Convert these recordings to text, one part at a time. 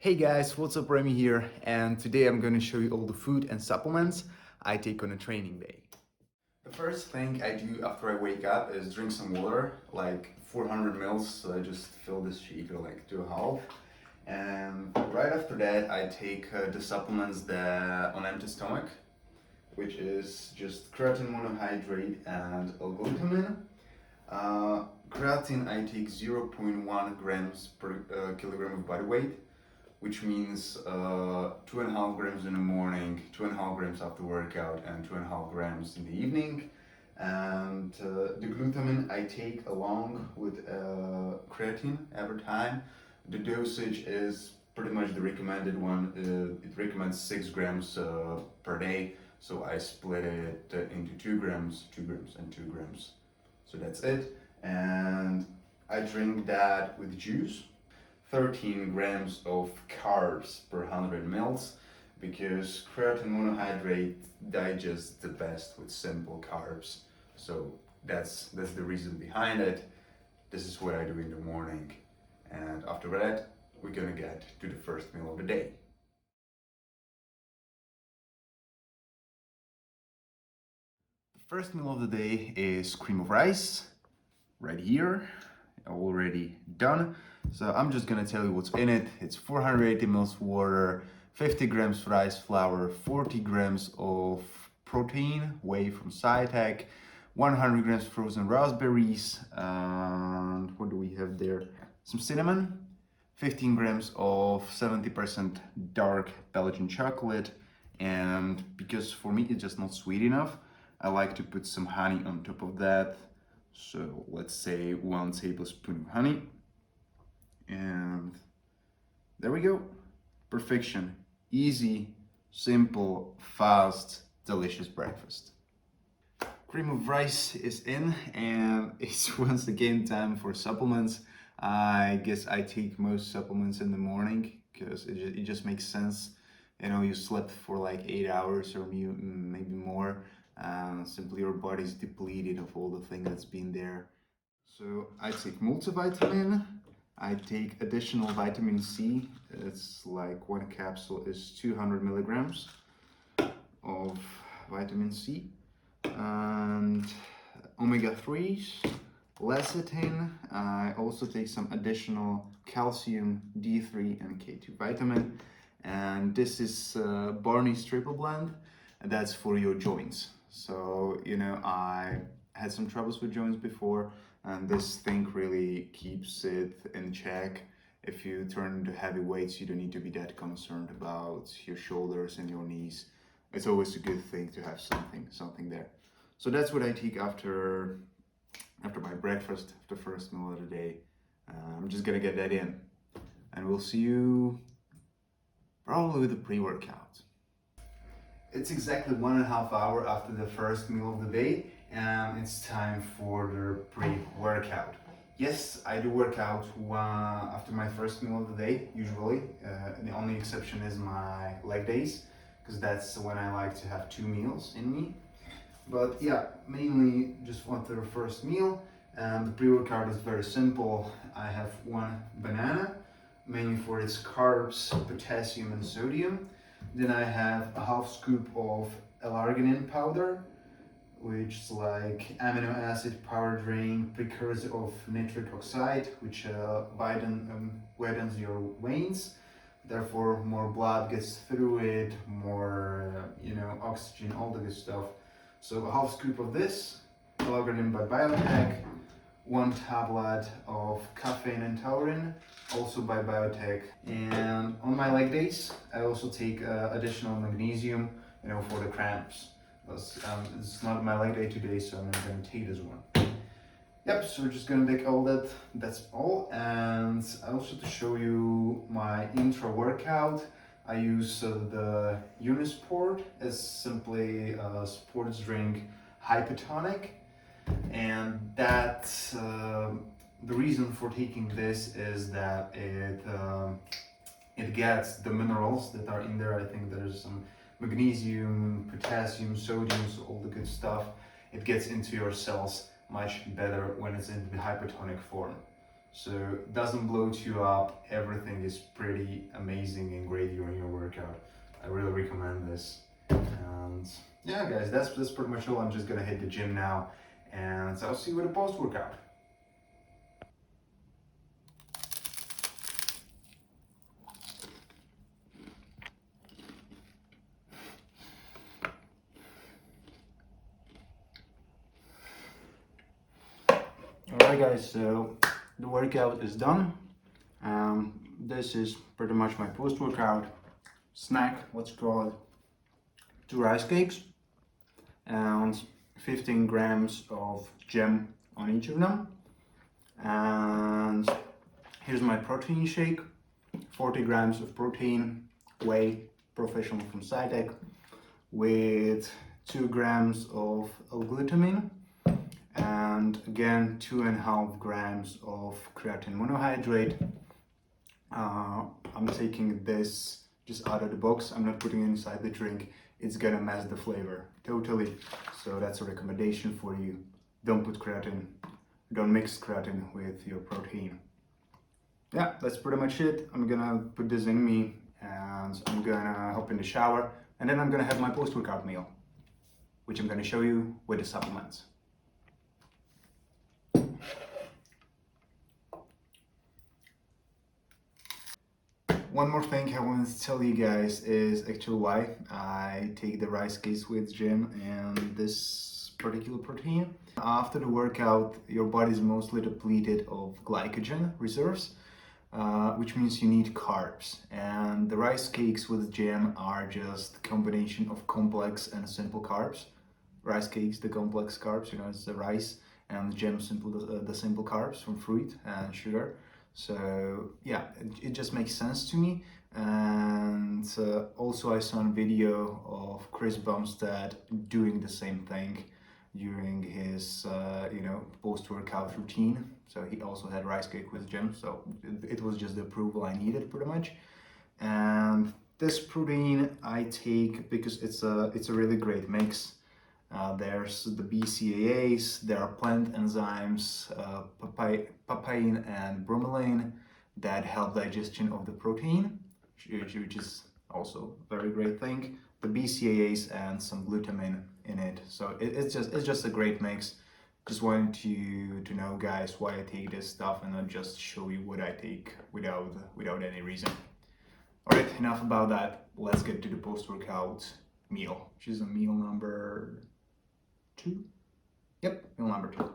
Hey guys, what's up? Remy here, and today I'm going to show you all the food and supplements I take on a training day. The first thing I do after I wake up is drink some water, like 400 mils, so I just fill this shaker like to a half. And right after that I take the supplements that on empty stomach, which is just creatine monohydrate and L-glutamine. Creatine I take 0.1 grams per kilogram of body weight, which means 2.5 grams in the morning, 2.5 grams after workout, and 2.5 grams in the evening. And the glutamine I take along with creatine every time. The dosage is pretty much the recommended one. It recommends 6 grams per day, so I split it into 2 grams, 2 grams, and 2 grams. So that's it. And I drink that with juice. 13 grams of carbs per 100 mils, because creatine monohydrate digests the best with simple carbs. So that's the reason behind it. This is what I do in the morning, and after that we're gonna get to the first meal of the day. The first meal of the day is cream of rice, right here, already done. So I'm just gonna tell you what's in it. It's 480 ml water, 50 grams rice flour, 40 grams of protein, whey from Cytec, 100 grams frozen raspberries, and what do we have there? Some cinnamon, 15 grams of 70% dark Belgian chocolate, and because for me it's just not sweet enough, I like to put some honey on top of that. So let's say 1 tablespoon of honey, and there we go. Perfection. Easy, simple, fast, delicious breakfast. Cream of rice is in, and it's once again time for supplements. I guess I take most supplements in the morning because it just makes sense. You know, you slept for like 8 hours or maybe more. Simply your body's depleted of all the thing that's been there. So I take multivitamin, I take additional vitamin C. It's like one capsule is 200 milligrams of vitamin C, and omega-3s, lecithin. I also take some additional calcium, D3 and K2 vitamin, and this is Barney's triple blend, and that's for your joints. So you know, I had some troubles with joints before, and this thing really keeps it in check. If you turn to heavy weights, you don't need to be that concerned about your shoulders and your knees. It's always a good thing to have something there. So that's what I take after my breakfast, after first meal of the day. I'm just gonna get that in, and we'll see you probably with a pre-workout. It's exactly 1.5 hours after the first meal of the day, and it's time for the pre-workout. Yes, I do work out after my first meal of the day, usually. The only exception is my leg days, because that's when I like to have 2 meals in me. But yeah, mainly just after the first meal. And the pre-workout is very simple. I have 1 banana, mainly for its carbs, potassium and sodium. Then I have a half scoop of L-arginine powder, which is like amino acid power drink, precursor of nitric oxide, which widens your veins. Therefore, more blood gets through it, more oxygen, all the good stuff. So a half scoop of this, L-arginine by Biotech, 1 tablet of caffeine and taurine, also by Biotech. And on my leg days, I also take additional magnesium, for the cramps. It's not my leg day today, so I'm not going to take this one. Yep, so we're just going to take all that. That's all. And also to show you my intra workout, I use the Unisport as simply a sports drink hypotonic, and that the reason for taking this is that it gets the minerals that are in there. I think there's some magnesium, potassium, sodium, so all the good stuff. It gets into your cells much better when it's in the hypotonic form. so it doesn't bloat you up. Everything is pretty amazing and great during your workout. I really recommend this. And yeah, guys, that's pretty much all. I'm just gonna hit the gym now, and I'll see you with a post workout. Alright guys, so the workout is done. This is pretty much my post-workout snack, let's call it. 2 rice cakes and 15 grams of jam on each of them. And here's my protein shake, 40 grams of protein, whey, professional from Cytec, with 2 grams of L-glutamine, and again 2.5 grams of creatine monohydrate. I'm taking this just out of the box. I'm not putting it inside the drink. It's gonna mess the flavor totally. So that's a recommendation for you. Don't put creatine, don't mix creatine with your protein. Yeah, that's pretty much it. I'm gonna put this in me and I'm gonna hop in the shower, and then I'm gonna have my post-workout meal, which I'm gonna show you with the supplements. One more thing I wanted to tell you guys is actually why I take the rice cakes with gym and this particular protein. After the workout, your body is mostly depleted of glycogen reserves, which means you need carbs. And the rice cakes with jam are just a combination of complex and simple carbs. Rice cakes, the complex carbs, it's the rice, and jam, the simple carbs from fruit and sugar. So yeah, it just makes sense to me. And also I saw a video of Chris Bumstead doing the same thing during his post-workout routine. So he also had rice cake with Jim. So it was just the approval I needed pretty much. And this protein I take because it's a really great mix. There's the BCAAs, there are plant enzymes, papain and bromelain that help digestion of the protein, which is also a very great thing. The BCAAs and some glutamine in it. So it's just a great mix. Just wanted you to know, guys, why I take this stuff and not just show you what I take without any reason. All right, enough about that. Let's get to the post-workout meal, which is a meal number 2. Yep, meal number 2.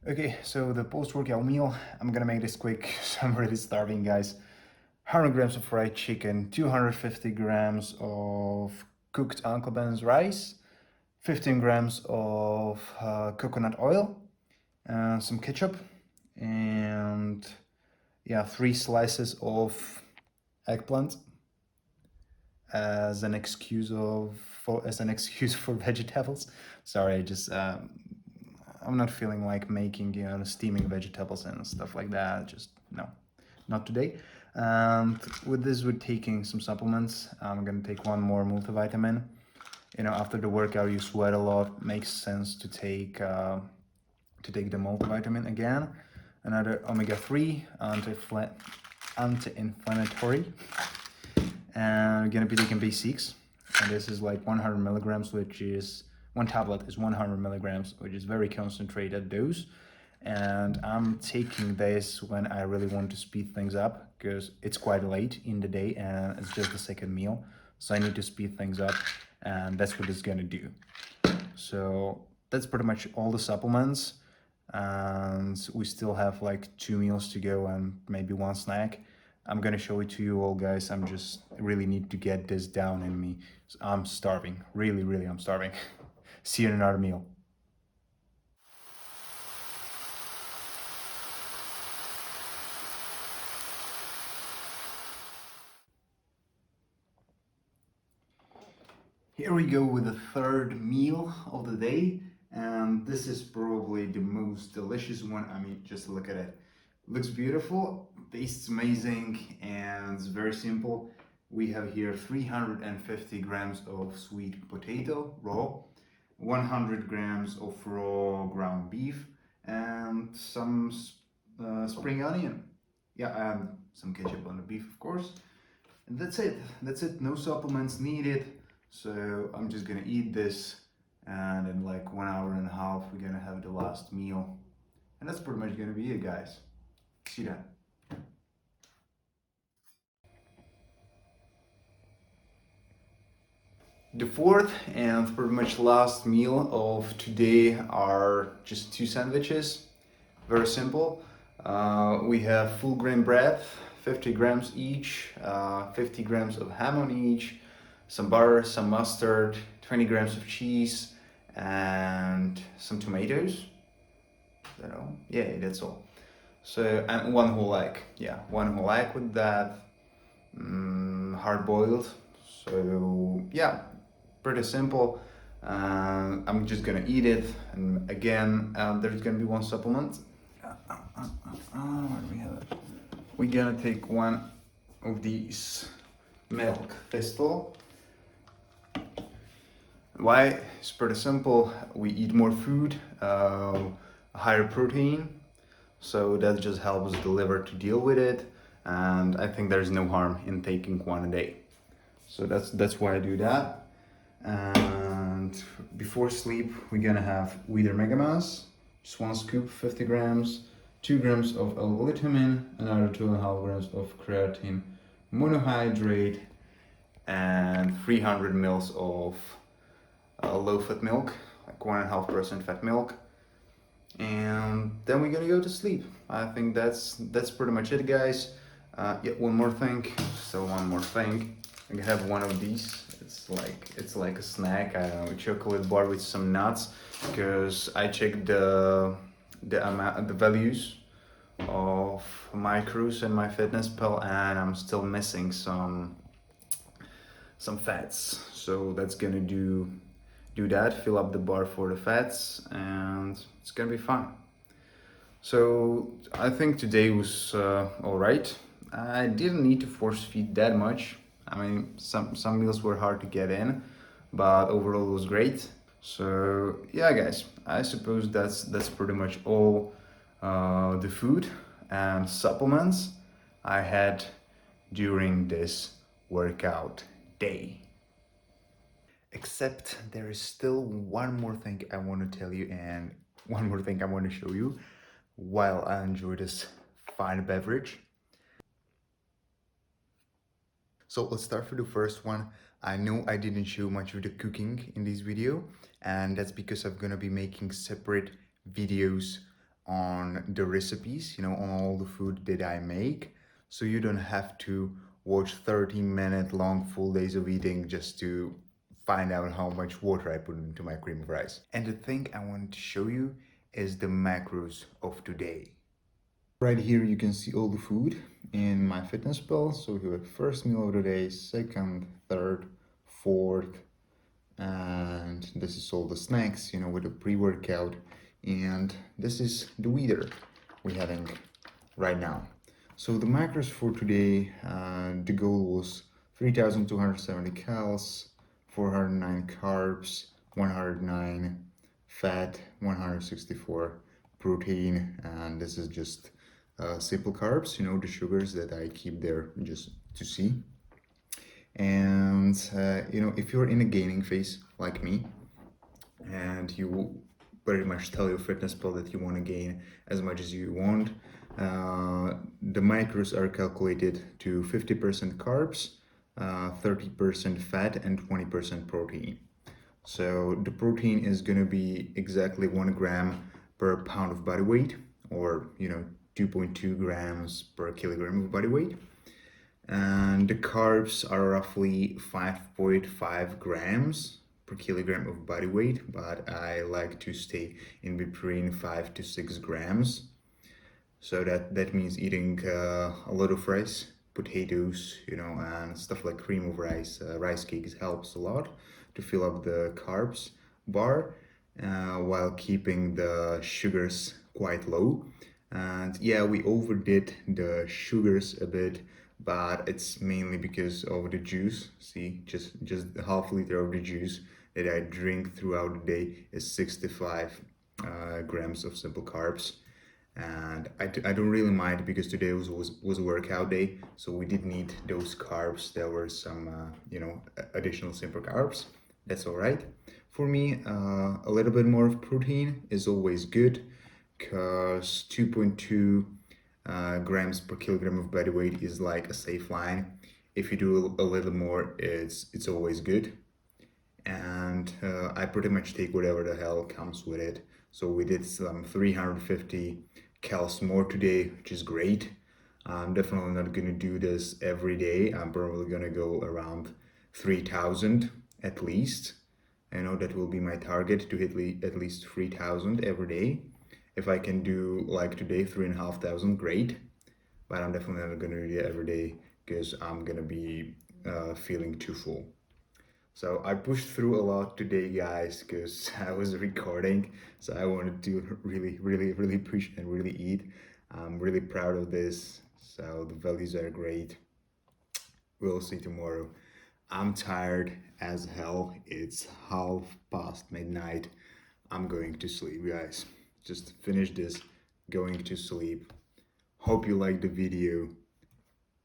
Okay, so the post-workout meal, I'm gonna make this quick, so I'm really starving, guys. 100 grams of fried chicken, 250 grams of cooked Uncle Ben's rice, 15 grams of coconut oil, some ketchup, and yeah, 3 slices of eggplant as an excuse for vegetables. Sorry, I'm not feeling like making steaming vegetables and stuff like that. Just no, not today. And with this, we're taking some supplements. I'm gonna take 1 more multivitamin. After the workout, you sweat a lot. Makes sense to take the multivitamin again. Another omega-3 anti-inflammatory. And we're gonna be taking B6, and this is like 100 milligrams, which is 1 tablet is 100 milligrams, which is very concentrated dose. And I'm taking this when I really want to speed things up because it's quite late in the day and it's just the second meal, so I need to speed things up, and that's what it's gonna do. So that's pretty much all the supplements, and we still have like 2 meals to go and maybe 1 snack. I'm gonna show it to you all, guys. I'm just really need to get this down in me. I'm starving, really I'm starving. See you in another meal. Here we go with the 3rd meal of the day, and this is probably the most delicious one. I mean, just look at it. Looks beautiful, tastes amazing, and it's very simple. We have here 350 grams of sweet potato raw, 100 grams of raw ground beef, and some spring onion. Yeah, and some ketchup on the beef, of course. And that's it. That's it. No supplements needed. So I'm just gonna eat this, and in like 1.5 hours, we're gonna have the last meal. And that's pretty much gonna be it, guys. See you then. The fourth and pretty much last meal of today are just two sandwiches. Very simple. We have full grain bread, 50 grams each, 50 grams of ham on each, some butter, some mustard, 20 grams of cheese, and some tomatoes. You know, yeah, that's all. So, and one whole egg. Yeah, one whole egg with that, hard boiled. So, yeah, pretty simple. I'm just gonna eat it, and again, there's gonna be one supplement. What do we have? We're gonna take one of these milk thistle. Why? It's pretty simple. We eat more food, higher protein, so that just helps the liver to deal with it. And I think there's no harm in taking one a day. So that's why I do that. And before sleep, we're gonna have Wheater Mega Mass, just one scoop, 50 grams, 2 grams of L-glutamine, another 2.5 grams of creatine monohydrate, and 300 mils of low-fat milk, like 1.5% fat milk. And then we're gonna go to sleep. I think that's pretty much it, guys. Yeah, one more thing. Still one more thing. I have one of these. It's like a snack. I don't know, a chocolate bar with some nuts. Because I checked the amount, the values of macros in my fitness pal, and I'm still missing some fats. So that's gonna do that. Fill up the bar for the fats, and it's gonna be fun. So I think today was all right. I didn't need to force feed that much. I mean, some meals were hard to get in, but overall it was great. So yeah, guys, I suppose that's pretty much all the food and supplements I had during this workout day. Except there is still one more thing I want to tell you and one more thing I want to show you while I enjoy this fine beverage. So let's start with the first one. I know I didn't show much of the cooking in this video, and that's because I'm gonna be making separate videos on the recipes, on all the food that I make. So you don't have to watch 30-minute long full days of eating just to find out how much water I put into my cream of rice. And the thing I wanted to show you is the macros of today. Right here you can see all the food in my fitness pal. So we have first meal of the day, second, third, fourth, and this is all the snacks, with the pre-workout, and this is the Wheater we're having right now. So the macros for today, the goal was 3,270 calories, 409 carbs, 109 fat, 164 protein, and this is just simple carbs, the sugars that I keep there just to see. And if you're in a gaining phase like me, and you very much tell your fitness pal that you want to gain as much as you want, the macros are calculated to 50% carbs, 30% fat, and 20% protein. So the protein is going to be exactly 1 gram per pound of body weight, or 2.2 grams per kilogram of body weight. And the carbs are roughly 5.5 grams per kilogram of body weight, but I like to stay in between 5 to 6 grams. So that means eating a lot of rice, potatoes, and stuff like cream of rice, rice cakes helps a lot to fill up the carbs bar, while keeping the sugars quite low. And yeah, we overdid the sugars a bit but it's mainly because of the juice. See, just half liter of the juice that I drink throughout the day is 65 grams of simple carbs. And I don't really mind because today was a workout day, so we did need those carbs. There were some additional simple carbs. That's all right. For me, a little bit more of protein is always good, because 2.2 grams per kilogram of body weight is like a safe line. If you do a little more, it's always good. And I pretty much take whatever the hell comes with it. So we did some 350 calories more today, which is great. I'm definitely not gonna do this every day. I'm probably gonna go around 3,000 at least. I know that will be my target, to hit at least 3,000 every day. If I can do like today 3,500, great. But I'm definitely not gonna do it every day because I'm gonna be feeling too full. So I pushed through a lot today, guys, because I was recording. So I wanted to really push and really eat. I'm really proud of this. So the values are great. We'll see tomorrow. I'm tired as hell. It's midnight. I'm going to sleep, guys. Just finish this, going to sleep. Hope you liked the video.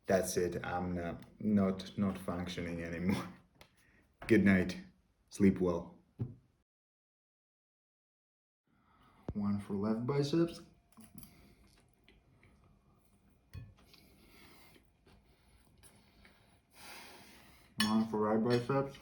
That's it. I'm not functioning anymore. Good night. Sleep well. One for left biceps. One for right biceps.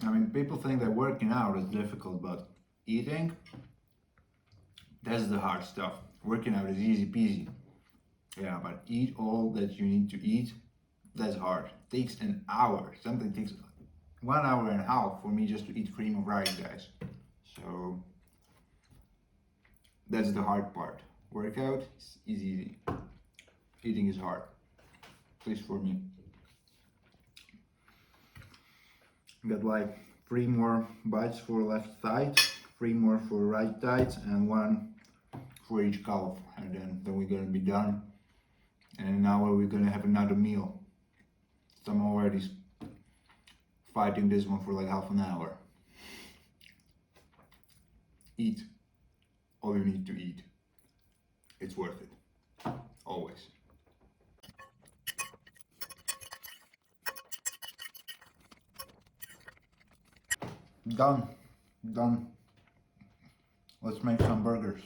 I mean, people think that working out is difficult, but eating, that's the hard stuff. Working out is easy peasy. Yeah, but eat all that you need to eat, that's hard. It takes an hour. Something takes 1 hour and a half for me just to eat cream of rice, guys. So that's the hard part. Workout is easy. Eating is hard. At least for me. Got like 3 more bites for left thigh, 3 more for right thigh, and 1 for each calf. And then we're gonna be done. And in an hour we're gonna have another meal. So I'm already fighting this one for like half an hour. Eat all you need to eat. It's worth it. Always. Done. Done. Let's make some burgers.